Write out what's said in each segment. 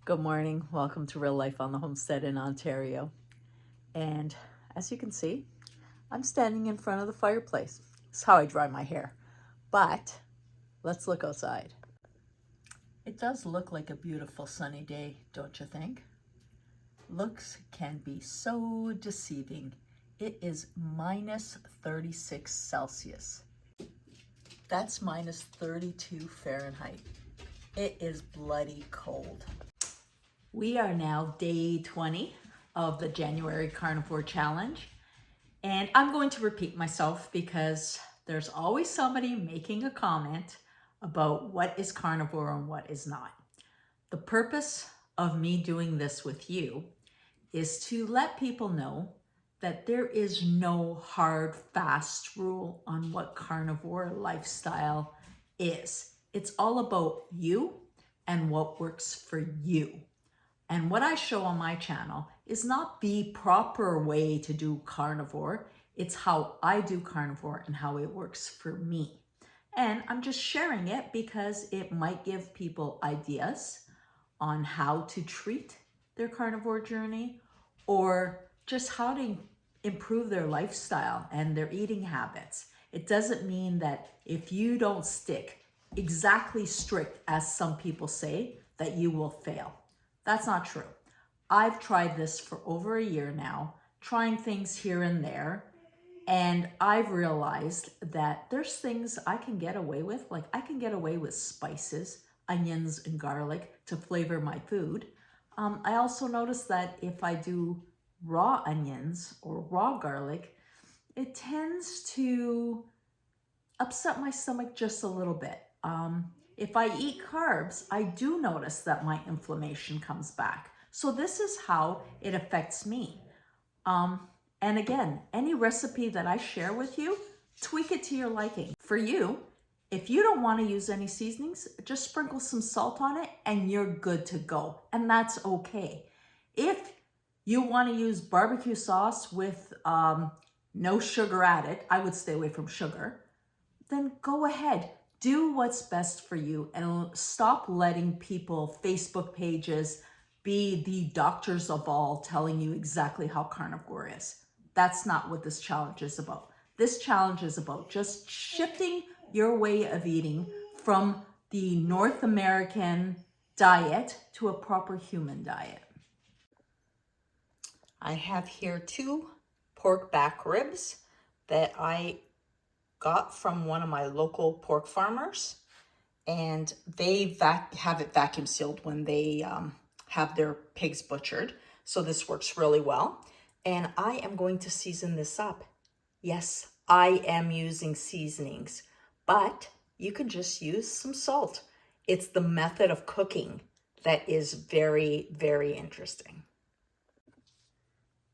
Good morning. Welcome to Real Life on the Homestead in Ontario. And as you can see, I'm standing in front of the fireplace. It's how I dry my hair. But let's look outside. It does look like a beautiful sunny day, don't you think? Looks can be so deceiving. It is minus 36 Celsius. That's minus 32 Fahrenheit. It is bloody cold. We are now day 20 of the January Carnivore Challenge, and I'm going to repeat myself because there's always somebody making a comment about what is carnivore and what is not. The purpose of me doing this with you is to let people know that there is no hard, fast rule on what carnivore lifestyle is. It's all about you and what works for you. And what I show on my channel is not the proper way to do carnivore. It's how I do carnivore and how it works for me. And I'm just sharing it because it might give people ideas on how to treat their carnivore journey or just how to improve their lifestyle and their eating habits. It doesn't mean that if you don't stick exactly strict as some people say, that you will fail. That's not true. I've tried this for over a year now, trying things here and there, and I've realized that there's things I can get away with. Like I can get away with spices, onions and garlic to flavor my food. I also noticed that if I do raw onions or raw garlic, it tends to upset my stomach just a little bit. If I eat carbs, I do notice that my inflammation comes back. So this is how it affects me. And again, any recipe that I share with you, tweak it to your liking. For you, if you don't want to use any seasonings, just sprinkle some salt on it and you're good to go. And that's okay. If you want to use barbecue sauce with no sugar added, I would stay away from sugar, then go ahead. Do what's best for you and stop letting people, Facebook pages, be the doctors of all telling you exactly how carnivore is. That's not what this challenge is about. This challenge is about just shifting your way of eating from the North American diet to a proper human diet. I have here 2 pork back ribs that I got from one of my local pork farmers, and they have it vacuum sealed when they have their pigs butchered. So this works really well. And I am going to season this up. Yes, I am using seasonings, but you can just use some salt. It's the method of cooking that is very, very interesting.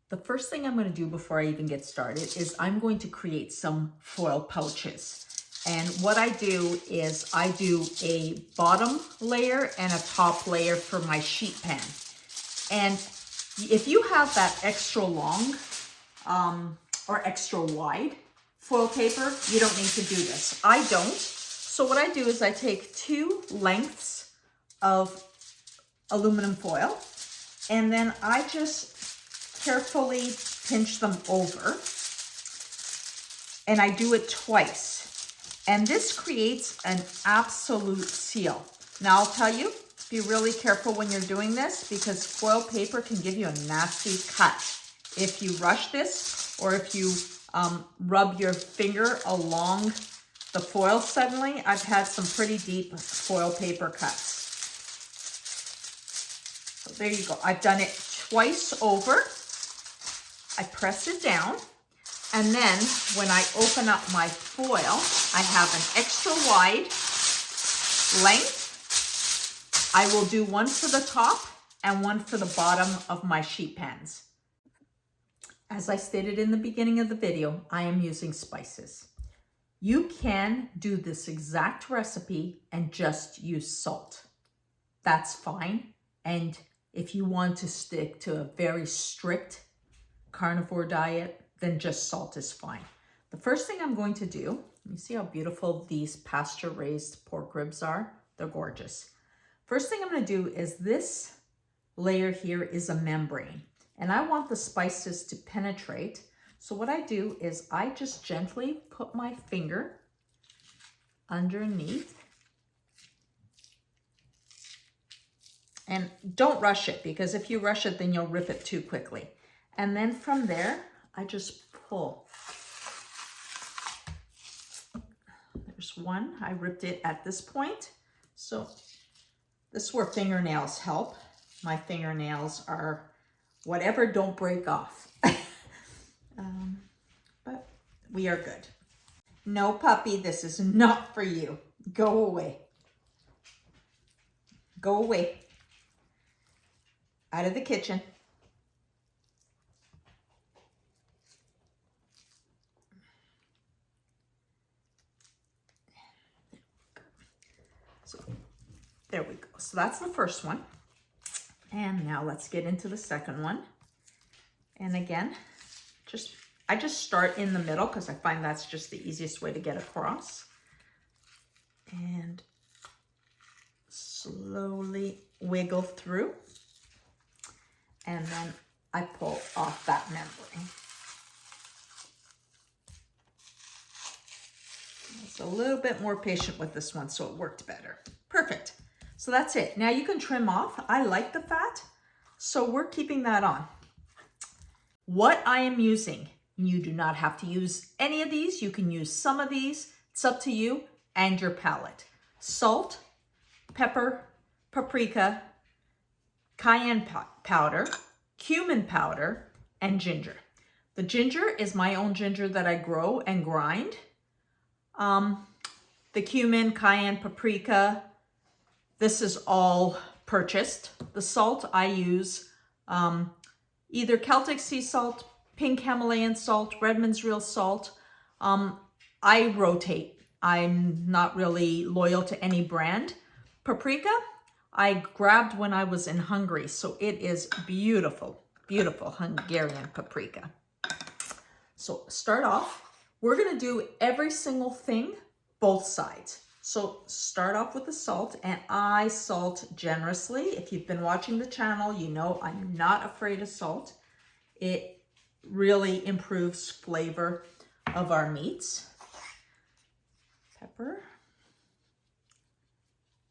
The first thing I'm going to do before I even get started is I'm going to create some foil pouches. And what I do is I do a bottom layer and a top layer for my sheet pan. And if you have that extra long or extra wide foil paper, you don't need to do this. I don't. So what I do is I take 2 lengths of aluminum foil and then I just carefully pinch them over, and I do it twice. And this creates an absolute seal. Now I'll tell you, be really careful when you're doing this because foil paper can give you a nasty cut if you rush this or if you rub your finger along the foil suddenly. I've had some pretty deep foil paper cuts. So there you go. I've done it twice over. I press it down, and then when I open up my foil, I have an extra wide length. I will do one for the top and one for the bottom of my sheet pans. As I stated in the beginning of the video, I am using spices. You can do this exact recipe and just use salt. That's fine. And if you want to stick to a very strict carnivore diet, then just salt is fine. The first thing I'm going to do, you see how beautiful these pasture raised pork ribs are? They're gorgeous. First thing I'm going to do is this layer here is a membrane. And I want the spices to penetrate. So what I do is I just gently put my finger underneath. And don't rush it, because if you rush it, then you'll rip it too quickly. And then from there, I just pull. There's one, I ripped it at this point. So this is where fingernails help. My fingernails are whatever, don't break off. But we are good. No, puppy, this is not for you. Go away. Go away. Out of the kitchen. So there we go. So that's the first one. And now let's get into the second one. And again, I just start in the middle because I find that's just the easiest way to get across. And slowly wiggle through. And then I pull off that membrane. I was a little bit more patient with this one, so it worked better. Perfect. So that's it. Now you can trim off. I like the fat, so we're keeping that on. What I am using, you do not have to use any of these. You can use some of these. It's up to you and your palate. Salt, pepper, paprika, cayenne powder, cumin powder, and ginger. The ginger is my own ginger that I grow and grind. The cumin, cayenne, paprika, this is all purchased. The salt I use either Celtic sea salt, pink Himalayan salt, Redmond's real salt. I rotate. I'm not really loyal to any brand. Paprika, I grabbed when I was in Hungary, so it is beautiful, beautiful Hungarian paprika. So start off, we're gonna do every single thing, both sides. So start off with the salt, and I salt generously. If you've been watching the channel, you know I'm not afraid of salt. It really improves flavor of our meats. Pepper.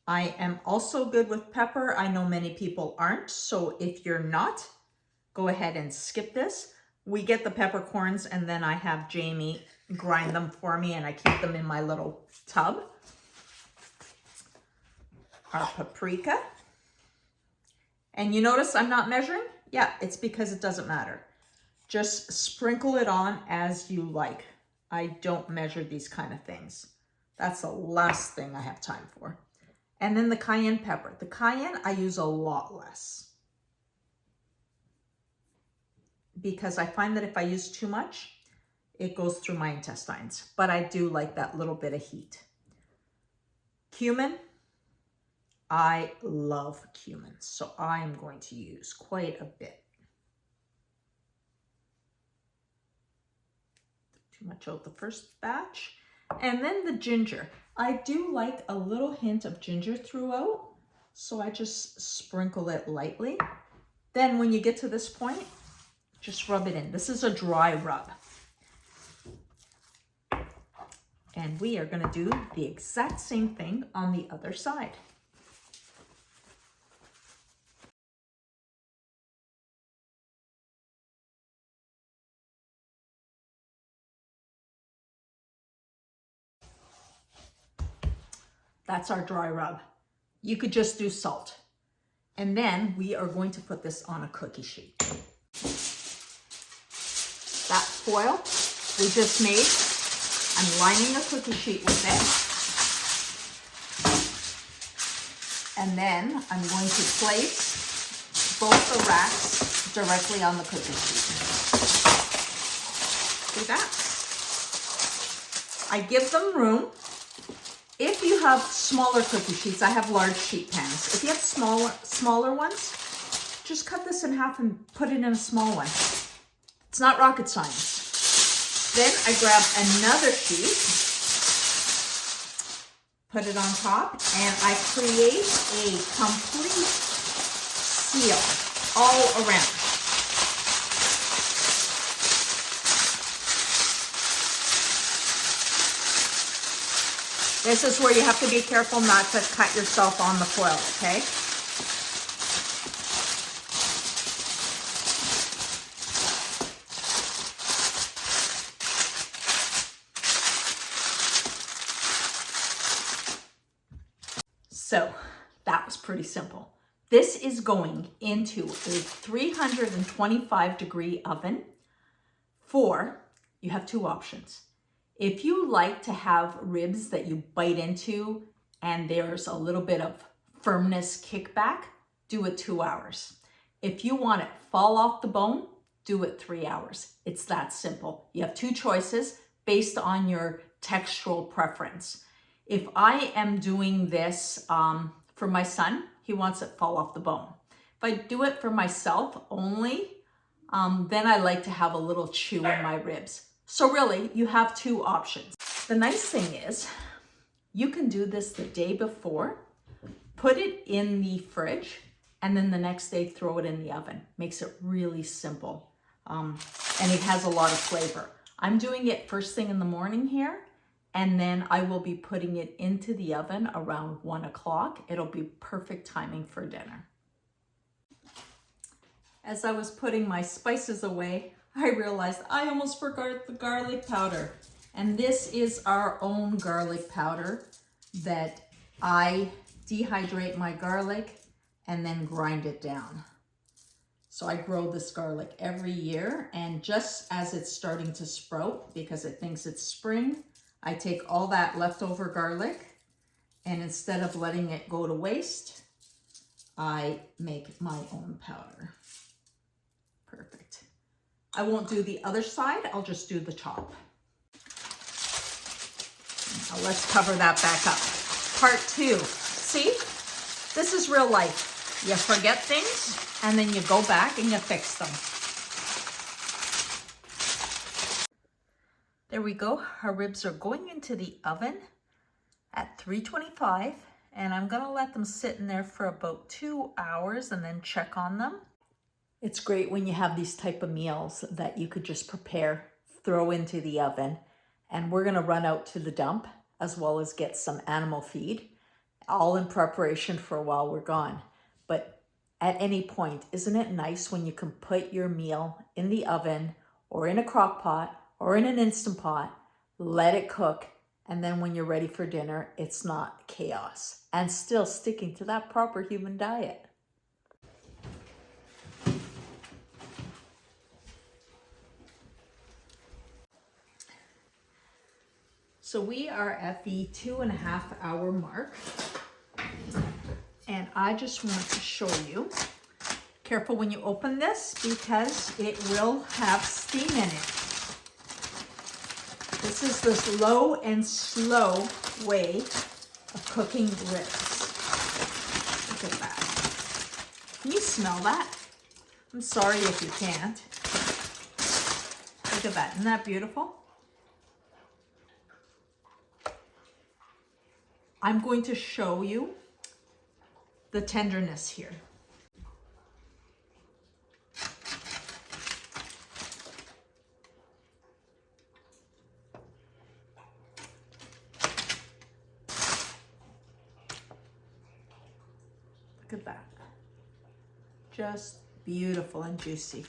I am also good with pepper. I know many people aren't, so if you're not, go ahead and skip this. We get the peppercorns, and then I have Jamie grind them for me, and I keep them in my little tub. Our paprika. And you notice I'm not measuring? Yeah, it's because it doesn't matter. Just sprinkle it on as you like. I don't measure these kind of things. That's the last thing I have time for. And then the cayenne pepper. The cayenne I use a lot less, because I find that if I use too much, it goes through my intestines. But I do like that little bit of heat. Cumin. I love cumin, so I am going to use quite a bit. Too much out the first batch. And then the ginger. I do like a little hint of ginger throughout, so I just sprinkle it lightly. Then when you get to this point, just rub it in. This is a dry rub. And we are going to do the exact same thing on the other side. That's our dry rub. You could just do salt. And then we are going to put this on a cookie sheet. That foil we just made, I'm lining the cookie sheet with it. And then I'm going to place both the racks directly on the cookie sheet. See that? I give them room. If you have smaller cookie sheets, I have large sheet pans. If you have smaller ones, just cut this in half and put it in a small one. It's not rocket science. Then I grab another sheet, put it on top, and I create a complete seal all around. This is where you have to be careful not to cut yourself on the foil, okay? So that was pretty simple. This is going into a 325 degree oven you have two options. If you like to have ribs that you bite into and there's a little bit of firmness kickback, do it 2 hours. If you want it fall off the bone, do it 3 hours. It's that simple. You have two choices based on your textural preference. If I am doing this for my son, he wants it fall off the bone. If I do it for myself only, then I like to have a little chew in my ribs. So really, you have two options. The nice thing is, you can do this the day before, put it in the fridge, and then the next day throw it in the oven. Makes it really simple. And it has a lot of flavor. I'm doing it first thing in the morning here, and then I will be putting it into the oven around 1 o'clock. It'll be perfect timing for dinner. As I was putting my spices away, I realized I almost forgot the garlic powder. And this is our own garlic powder that I dehydrate my garlic and then grind it down. So I grow this garlic every year, and just as it's starting to sprout, because it thinks it's spring, I take all that leftover garlic, and instead of letting it go to waste, I make my own powder. Perfect. I won't do the other side, I'll just do the top. Now let's cover that back up. Part 2. See? This is real life. You forget things, and then you go back and you fix them. There we go. Our ribs are going into the oven at 325, and I'm gonna let them sit in there for about 2 hours and then check on them. It's great when you have these type of meals that you could just prepare, throw into the oven, and we're gonna run out to the dump as well as get some animal feed, all in preparation for while we're gone. But at any point, isn't it nice when you can put your meal in the oven or in a crock pot or in an Instant Pot, let it cook, and then when you're ready for dinner, it's not chaos, and still sticking to that proper human diet. So we are at the 2.5 hour mark, and I just want to show you, careful when you open this because it will have steam in it. This is the slow and slow way of cooking ribs. Look at that. Can you smell that? I'm sorry if you can't. Look at that, isn't that beautiful? I'm going to show you the tenderness here. Look at that. Just beautiful and juicy.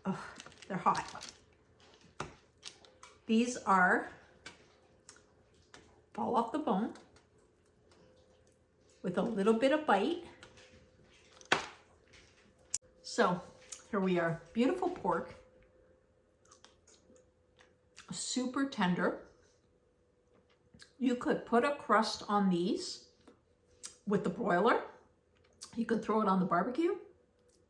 Oh, they're hot. These are fall off the bone with a little bit of bite. So here we are, beautiful pork, super tender. You could put a crust on these with the broiler. You could throw it on the barbecue,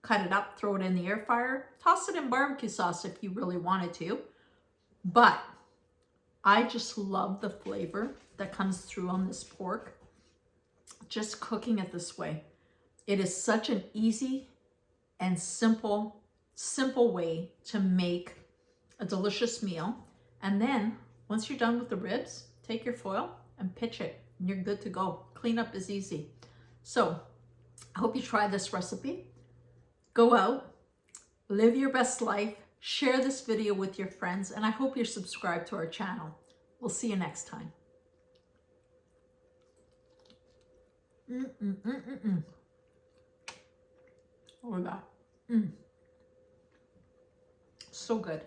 cut it up, throw it in the air fryer, toss it in barbecue sauce if you really wanted to. But I just love the flavor that comes through on this pork, just cooking it this way. It is such an easy and simple way to make a delicious meal. And then once you're done with the ribs, take your foil and pitch it, and you're good to go. Cleanup is easy. So I hope you try this recipe. Go out, live your best life, share this video with your friends, and I hope you're subscribed to our channel. We'll see you next time. Look at that. So good.